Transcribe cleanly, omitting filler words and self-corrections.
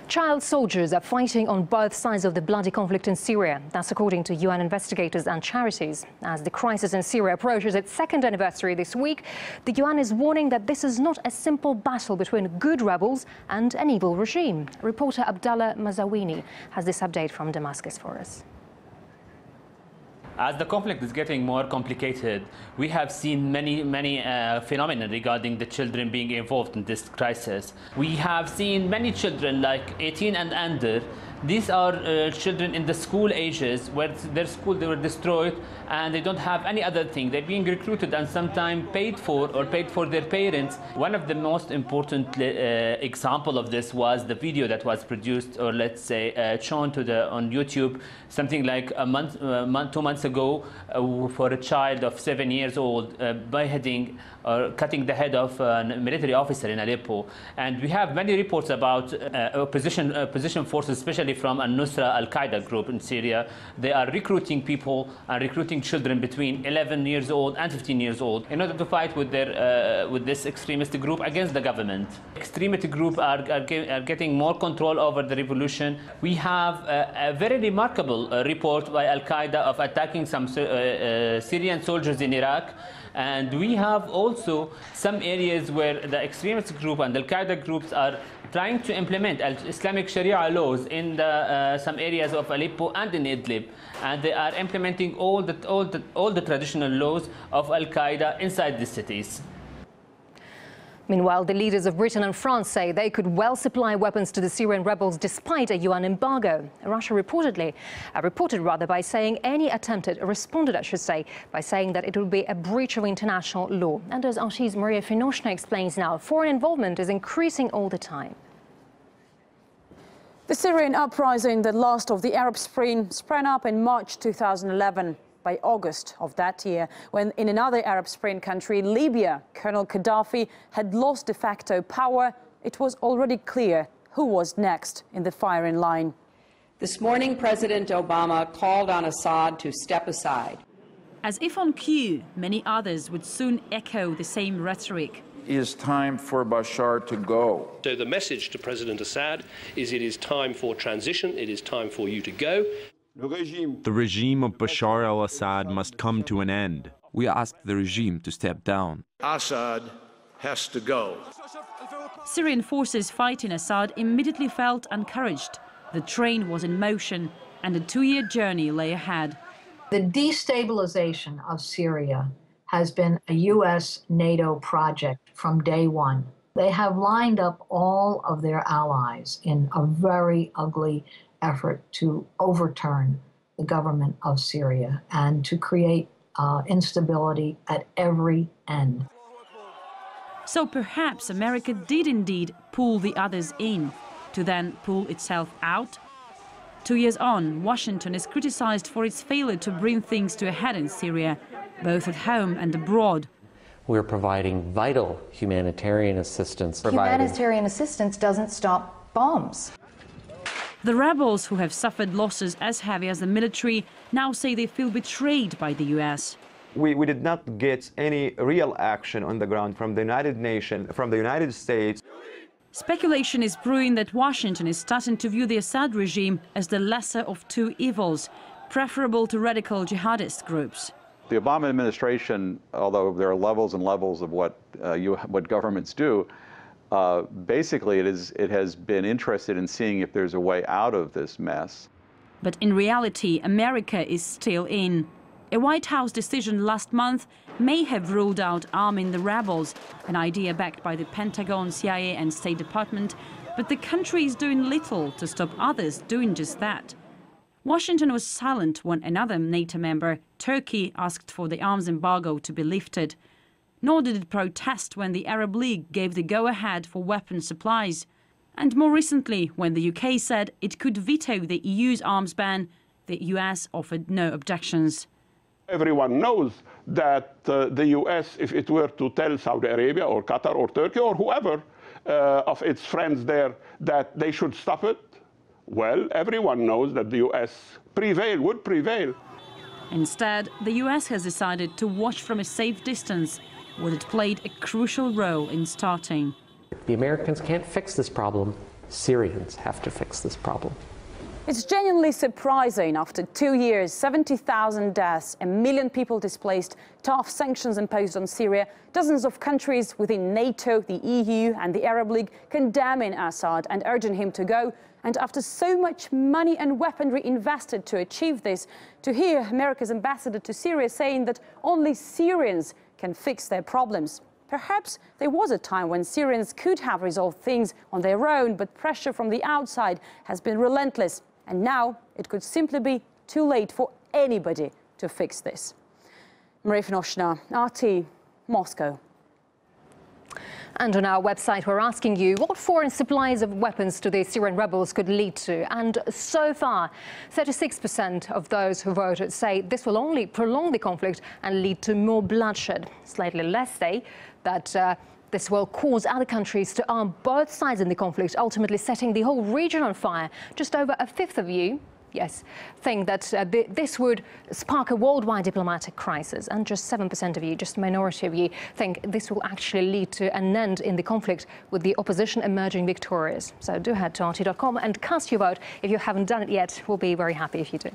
Child soldiers are fighting on both sides of the bloody conflict in Syria. That's according to UN investigators and charities. As the crisis in Syria approaches its second anniversary this week, the UN is warning that this is not a simple battle between good rebels and an evil regime. Reporter Abdallah Mazawini has this update from Damascus for us. As the conflict is getting more complicated, we have seen many phenomena regarding the children being involved in this crisis. We have seen many children like 18 and under. These are children in the school ages where their school they were destroyed and they don't have any other thing. They're being recruited and sometimes paid for their parents. One of the most important example of this was the video that was produced, or let's say shown on YouTube, something like 2 months ago, for a child of 7 years old beheading or cutting the head of a military officer in Aleppo. And we have many reports about opposition forces, especially from al-Nusra al-Qaeda group in Syria. They are recruiting people and recruiting children between 11 years old and 15 years old in order to fight with this extremist group against the government. Extremist groups are getting more control over the revolution. We have a very remarkable report by al-Qaeda of attacking some Syrian soldiers in Iraq. And we have also some areas where the extremist group and al-Qaeda groups are trying to implement Islamic Sharia laws in some areas of Aleppo and in Idlib, and they are implementing all the traditional laws of al-Qaeda inside the cities. Meanwhile, the leaders of Britain and France say they could well supply weapons to the Syrian rebels despite a UN embargo. Russia reported by saying responded by saying that it would be a breach of international law. And as RT's Maria Finoshna explains now, foreign involvement is increasing all the time. The Syrian uprising, the last of the Arab Spring, sprang up in March 2011. By August of that year, when in another Arab Spring country, Libya, Colonel Gaddafi had lost de facto power, it was already clear who was next in the firing line. This morning, President Obama called on Assad to step aside. As if on cue, many others would soon echo the same rhetoric. It is time for Bashar to go. So the message to President Assad is it is time for transition, it is time for you to go. The regime of Bashar al-Assad must come to an end. We ask the regime to step down. Assad has to go. Syrian forces fighting Assad immediately felt encouraged. The train was in motion and a 2-year journey lay ahead. The destabilization of Syria has been a US-NATO project from day one. They have lined up all of their allies in a very ugly effort to overturn the government of Syria and to create instability at every end. So perhaps America did indeed pull the others in, to then pull itself out? 2 years on, Washington is criticized for its failure to bring things to a head in Syria, both at home and abroad. We're providing vital humanitarian assistance. Humanitarian assistance doesn't stop bombs. The rebels, who have suffered losses as heavy as the military, now say they feel betrayed by the US. We did not get any real action on the ground from the United Nations, from the United States. Speculation is brewing that Washington is starting to view the Assad regime as the lesser of two evils, preferable to radical jihadist groups. The Obama administration, although there are levels and levels of what governments do, basically it has been interested in seeing if there's a way out of this mess. But in reality, America is still in. A White House decision last month may have ruled out arming the rebels, an idea backed by the Pentagon, CIA and State Department, but the country is doing little to stop others doing just that. Washington was silent when another NATO member, Turkey, asked for the arms embargo to be lifted. Nor did it protest when the Arab League gave the go-ahead for weapons supplies. And more recently, when the UK said it could veto the EU's arms ban, the US offered no objections. Everyone knows that the US, if it were to tell Saudi Arabia or Qatar or Turkey or whoever of its friends there that they should stop it, well, everyone knows that the US would prevail. Instead, the US has decided to watch from a safe distance, what it played a crucial role in starting. The Americans can't fix this problem, Syrians have to fix this problem. It's genuinely surprising. After 2 years, 70,000 deaths, 1 million people displaced, tough sanctions imposed on Syria, dozens of countries within NATO, the EU and the Arab League condemning Assad and urging him to go. And after so much money and weaponry invested to achieve this, to hear America's ambassador to Syria saying that only Syrians can fix their problems. Perhaps there was a time when Syrians could have resolved things on their own, but pressure from the outside has been relentless. And now it could simply be too late for anybody to fix this. Marie Fnoshna, RT, Moscow. And on our website, we're asking you what foreign supplies of weapons to the Syrian rebels could lead to. And so far, 36% of those who voted say this will only prolong the conflict and lead to more bloodshed. Slightly less say that this will cause other countries to arm both sides in the conflict, ultimately setting the whole region on fire. Just over a fifth of you, yes, think that this would spark a worldwide diplomatic crisis. And just 7% of you, just a minority of you, think this will actually lead to an end in the conflict with the opposition emerging victorious. So do head to RT.com and cast your vote. If you haven't done it yet, we'll be very happy if you do.